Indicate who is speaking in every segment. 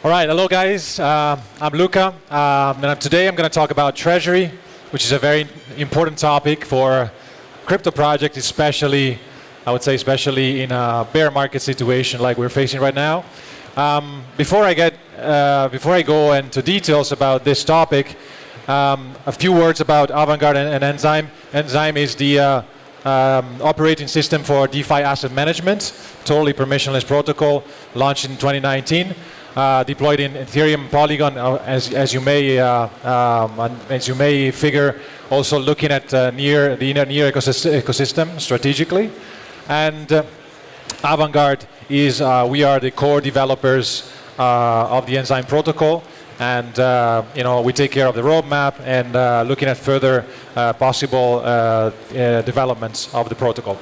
Speaker 1: All right, hello guys. I'm Luca, and today I'm going to talk about Treasury, which is a very important topic for crypto projects, especially, I would say, especially in a bear market situation like we're facing right now. Before I go into details about this topic, a few words about Avantgarde and Enzyme. Enzyme is the operating system for DeFi asset management, totally permissionless protocol, launched in 2019. Deployed in Ethereum, Polygon, as you may figure, also looking at the Near ecosystem strategically. And Avantgarde is we are the core developers of the Enzyme protocol, and we take care of the roadmap and looking at further possible developments of the protocol.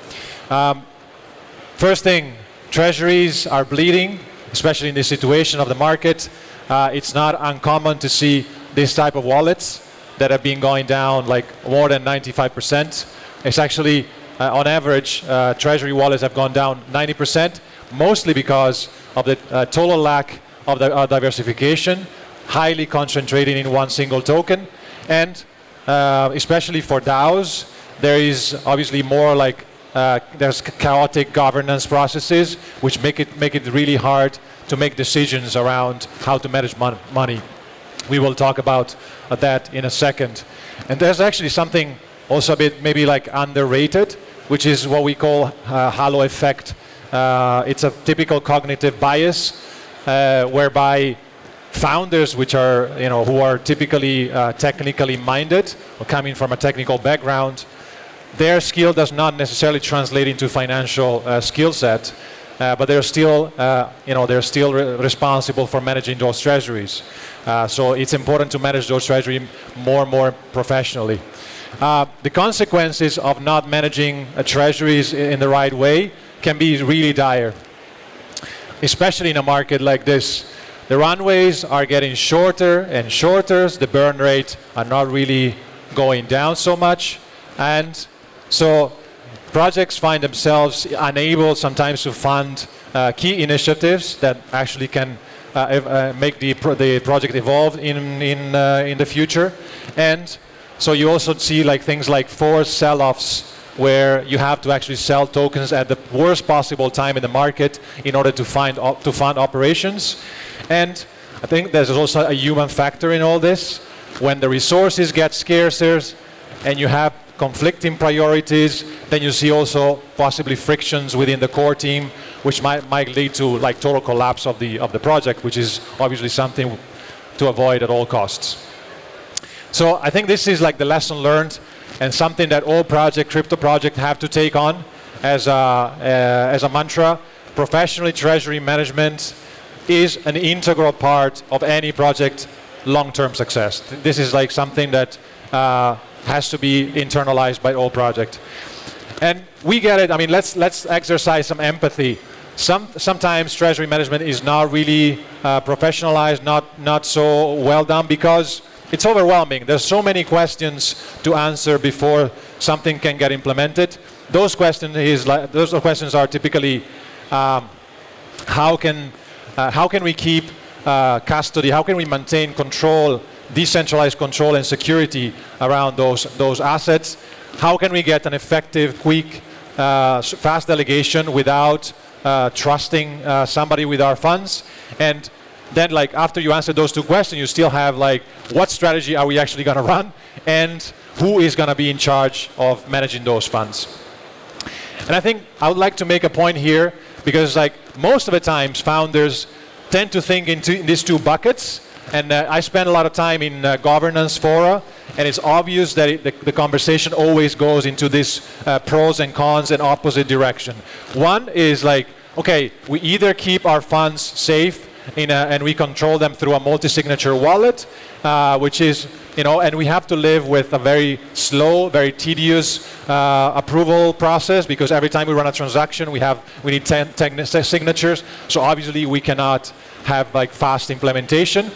Speaker 1: First thing, treasuries are bleeding, especially in this situation of the market. It's not uncommon to see this type of wallets that have been going down like more than 95%. It's actually, on average, treasury wallets have gone down 90%, mostly because of the total lack of the diversification, highly concentrated in one single token, and especially for DAOs, there is obviously more like there's chaotic governance processes which make it really hard to make decisions around how to manage money. We will talk about that in a second. And there's actually something also a bit maybe like underrated, which is what we call halo effect. It's a typical cognitive bias whereby founders, which are who are typically technically minded or coming from a technical background, their skill does not necessarily translate into financial skill set, but they're still, responsible for managing those treasuries. So it's important to manage those treasuries more and more professionally. The consequences of not managing treasuries in the right way can be really dire, especially in a market like this. The runways are getting shorter and shorter. The burn rate are not really going down so much, and so projects find themselves unable sometimes to fund key initiatives that actually can make the project evolve in the future. And so you also see like things like forced sell-offs, where you have to actually sell tokens at the worst possible time in the market in order to fund operations. And I think there's also a human factor in all this. When the resources get scarcer and you have conflicting priorities, then you see also possibly frictions within the core team, which might lead to like total collapse of the project, which is obviously something to avoid at all costs. So I think this is like the lesson learned, and something that all crypto projects have to take on as a mantra. Professionally, treasury management is an integral part of any project long-term success. This is like something that has to be internalized by all projects. And we get it. I mean, let's exercise some empathy. Sometimes treasury management is not really professionalized, not so well done, because it's overwhelming. There's so many questions to answer before something can get implemented. Those questions are typically how can we keep custody? How can we maintain control, decentralized control and security around those assets? How can we get an effective, quick, fast delegation without trusting somebody with our funds? And then, like, after you answer those two questions, you still have like, what strategy are we actually going to run, and who is going to be in charge of managing those funds? And I think I would like to make a point here, because like most of the times founders tend to think in these two buckets. And I spend a lot of time in governance fora, and it's obvious that the conversation always goes into this pros and cons and opposite direction. One is like, okay, we either keep our funds safe and we control them through a multi-signature wallet, which is, and we have to live with a very slow, very tedious approval process, because every time we run a transaction, we need 10 signatures. So obviously we cannot have like fast implementation.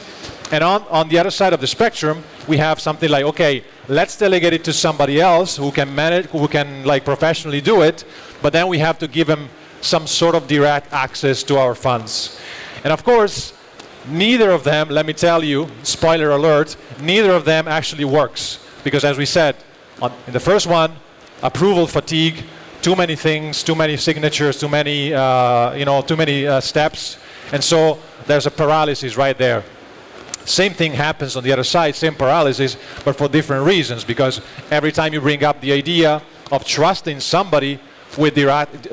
Speaker 1: And on the other side of the spectrum, we have something like, okay, let's delegate it to somebody else who can manage, who can like professionally do it, but then we have to give them some sort of direct access to our funds. And of course, Neither of them, let me tell you, spoiler alert, neither of them actually works. Because as we said, in the first one, approval fatigue, too many things, too many signatures, too many, too many steps. And so there's a paralysis right there. Same thing happens on the other side, same paralysis, but for different reasons. Because every time you bring up the idea of trusting somebody with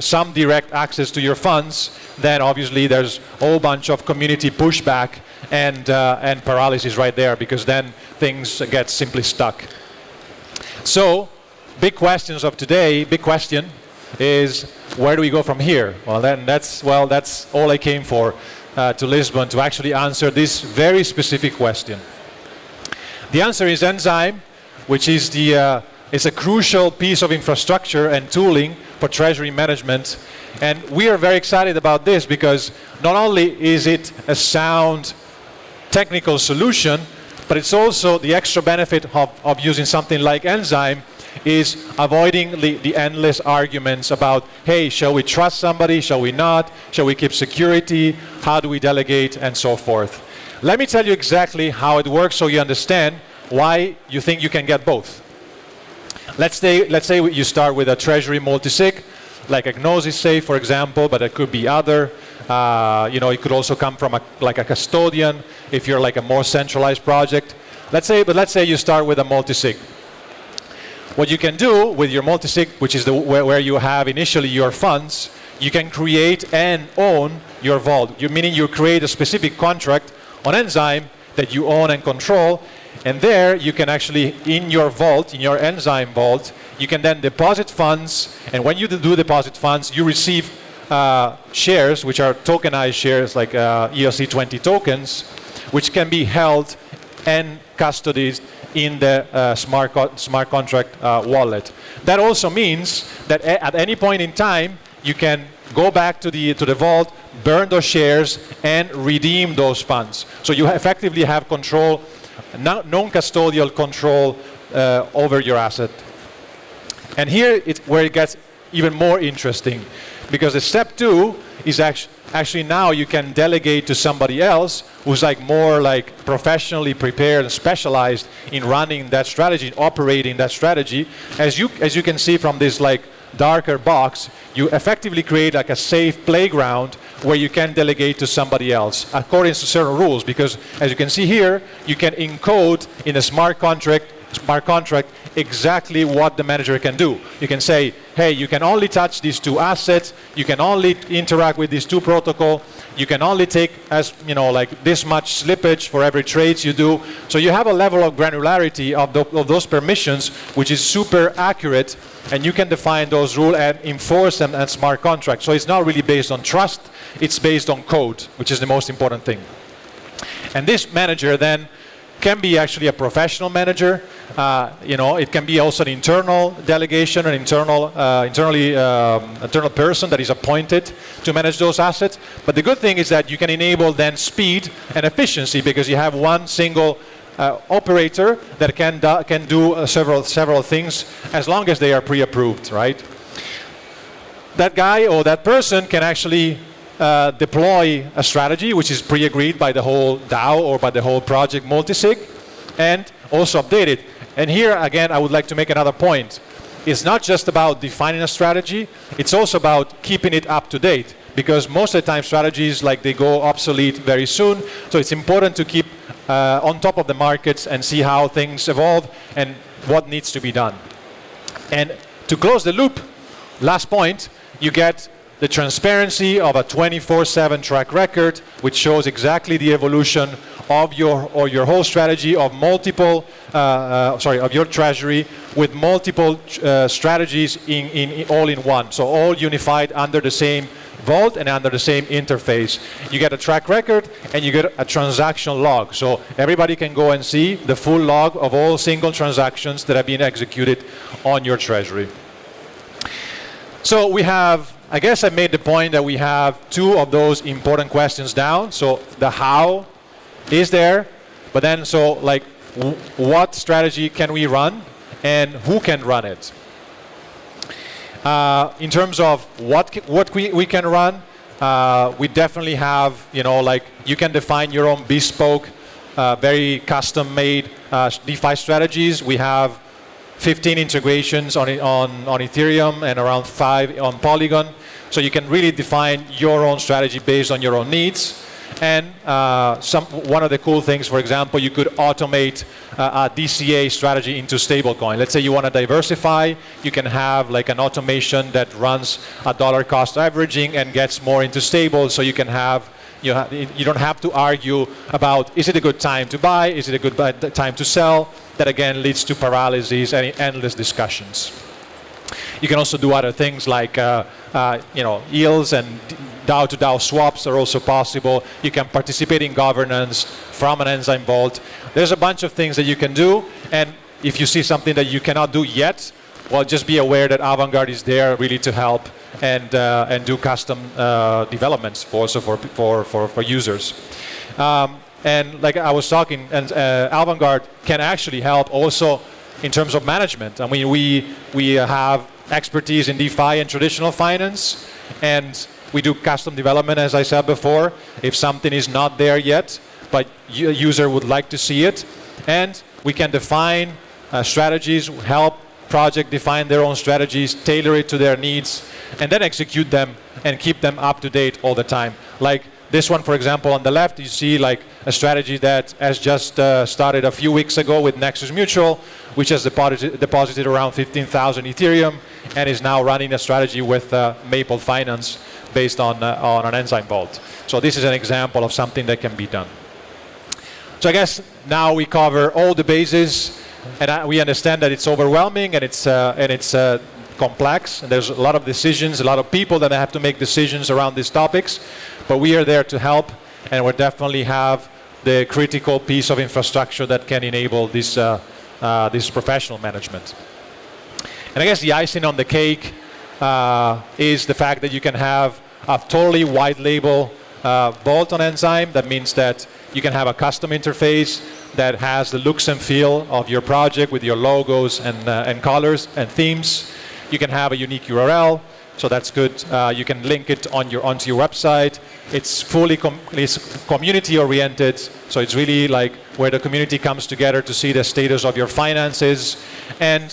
Speaker 1: some direct access to your funds, then obviously there's a whole bunch of community pushback and paralysis right there, because then things get simply stuck. So, big questions of today, big question is, where do we go from here? Well, then that's all I came for, to Lisbon, to actually answer this very specific question. The answer is Enzyme, which is it's a crucial piece of infrastructure and tooling for treasury management. And we are very excited about this because not only is it a sound technical solution, but it's also the extra benefit of using something like Enzyme is avoiding the endless arguments about, hey, shall we trust somebody, shall we not, shall we keep security, how do we delegate, and so forth. Let me tell you exactly how it works so you understand why you think you can get both. Let's say you start with a treasury multisig, like Agnosis say, for example, but it could be other. It could also come from like a custodian if you're like a more centralized project. Let's say you start with a multisig. What you can do with your multisig, which is where you have initially your funds, you can create and own your vault. Meaning you create a specific contract on Enzyme that you own and control, and there you can actually, in your vault, in your Enzyme vault, you can then deposit funds, and when you do deposit funds, you receive shares, which are tokenized shares like ERC20 tokens, which can be held and custodied in the smart contract wallet. That also means that at any point in time, you can go back to the vault, burn those shares, and redeem those funds. So you effectively have control, non-custodial control over your asset. And here it's where it gets even more interesting, because the step 2 is actually now you can delegate to somebody else who's like more like professionally prepared and specialized in running that strategy, operating that strategy. As you can see from this like darker box, you effectively create like a safe playground where you can delegate to somebody else according to certain rules, because as you can see here, you can encode in a smart contract exactly what the manager can do. You can say, hey, you can only touch these 2 assets, you can only interact with these 2 protocols, you can only take like this much slippage for every trades you do. So you have a level of granularity of those permissions which is super accurate, and you can define those rules and enforce them as smart contracts. So it's not really based on trust, it's based on code, which is the most important thing. And this manager then can be actually a professional manager. It can be also an internal delegation, an internal person that is appointed to manage those assets. But the good thing is that you can enable then speed and efficiency, because you have one single operator that can do several things as long as they are pre-approved, right? That guy or that person can actually deploy a strategy which is pre-agreed by the whole DAO or by the whole project multisig, and also update it. And here again, I would like to make another point. It's not just about defining a strategy, it's also about keeping it up to date, because most of the time strategies they go obsolete very soon. So it's important to keep on top of the markets and see how things evolve and what needs to be done. And to close the loop, last point, you get the transparency of a 24/7 track record, which shows exactly the evolution of your whole strategy of multiple, of your treasury, with multiple strategies all in one. So all unified under the same vault and under the same interface. You get a track record and you get a transaction log. So everybody can go and see the full log of all single transactions that have been executed on your treasury. So we have, I guess I made the point that we have 2 of those important questions down. So the how is there, but then what strategy can we run and who can run it? In terms of what we can run, We definitely have, like you can define your own bespoke, very custom-made DeFi strategies. We have 15 integrations on Ethereum and around 5 on Polygon. So you can really define your own strategy based on your own needs. And one of the cool things, for example, you could automate a DCA strategy into stablecoin. Let's say you want to diversify, you can have like an automation that runs a dollar cost averaging and gets more into stable, so you can have, you don't have to argue about, is it a good time to buy, is it a good time to sell? That again leads to paralysis and endless discussions. You can also do other things like yields and DAO to DAO swaps are also possible. You can participate in governance from an Enzyme vault. There's a bunch of things that you can do, and if you see something that you cannot do yet, well, just be aware that Avantgarde is there really to help and do custom developments for users. And like I was talking, and Avantgarde can actually help also in terms of management. I mean, we have expertise in DeFi and traditional finance, and we do custom development, as I said before, if something is not there yet, but a user would like to see it. And we can define strategies, help project define their own strategies, tailor it to their needs, and then execute them and keep them up to date all the time. Like this one, for example, on the left, you see like a strategy that has just started a few weeks ago with Nexus Mutual, which has deposited around 15,000 Ethereum and is now running a strategy with Maple Finance based on an Enzyme vault. So this is an example of something that can be done. So I guess now we cover all the bases, and we understand that it's overwhelming and it's complex, and there's a lot of decisions, a lot of people that have to make decisions around these topics, but we are there to help, and we definitely have the critical piece of infrastructure that can enable this professional management. And I guess the icing on the cake is the fact that you can have a totally white label vault on Enzyme. That means that you can have a custom interface that has the looks and feel of your project with your logos and colors and themes. You can have a unique URL, so that's good. You can link it onto your website. It's fully community oriented, so it's really like where the community comes together to see the status of your finances. And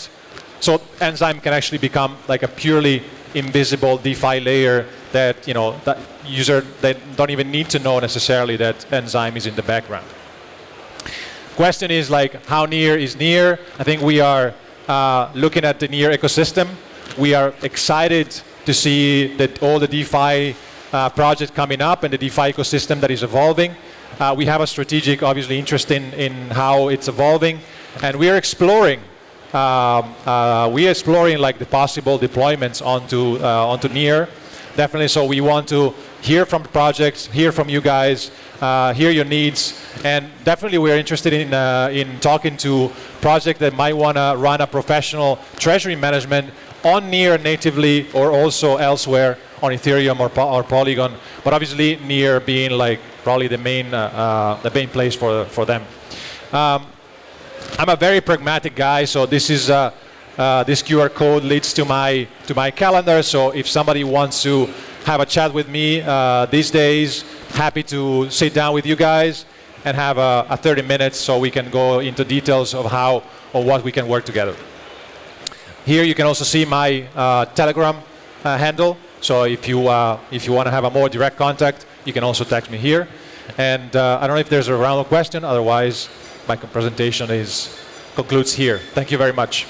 Speaker 1: so Enzyme can actually become like a purely invisible DeFi layer that, that user, they don't even need to know necessarily that Enzyme is in the background. Question is like, how near is Near? I think we are looking at the Near ecosystem. We are excited to see that all the DeFi projects coming up and the DeFi ecosystem that is evolving. We have a strategic, obviously, interest in how it's evolving, and we are exploring. Like the possible deployments onto Near. Definitely, so we want to hear from the projects, hear from you guys, hear your needs, and definitely we're interested in talking to projects that might want to run a professional treasury management on Near natively or also elsewhere on Ethereum or Polygon, but obviously Near being like probably the main place for them. I'm a very pragmatic guy, so this is this QR code leads to my calendar. So if somebody wants to have a chat with me these days, happy to sit down with you guys and have a 30 minutes so we can go into details of how or what we can work together. Here you can also see my Telegram handle. So if you want to have a more direct contact, you can also text me here. And I don't know if there's a round of question. Otherwise, my presentation concludes here. Thank you very much.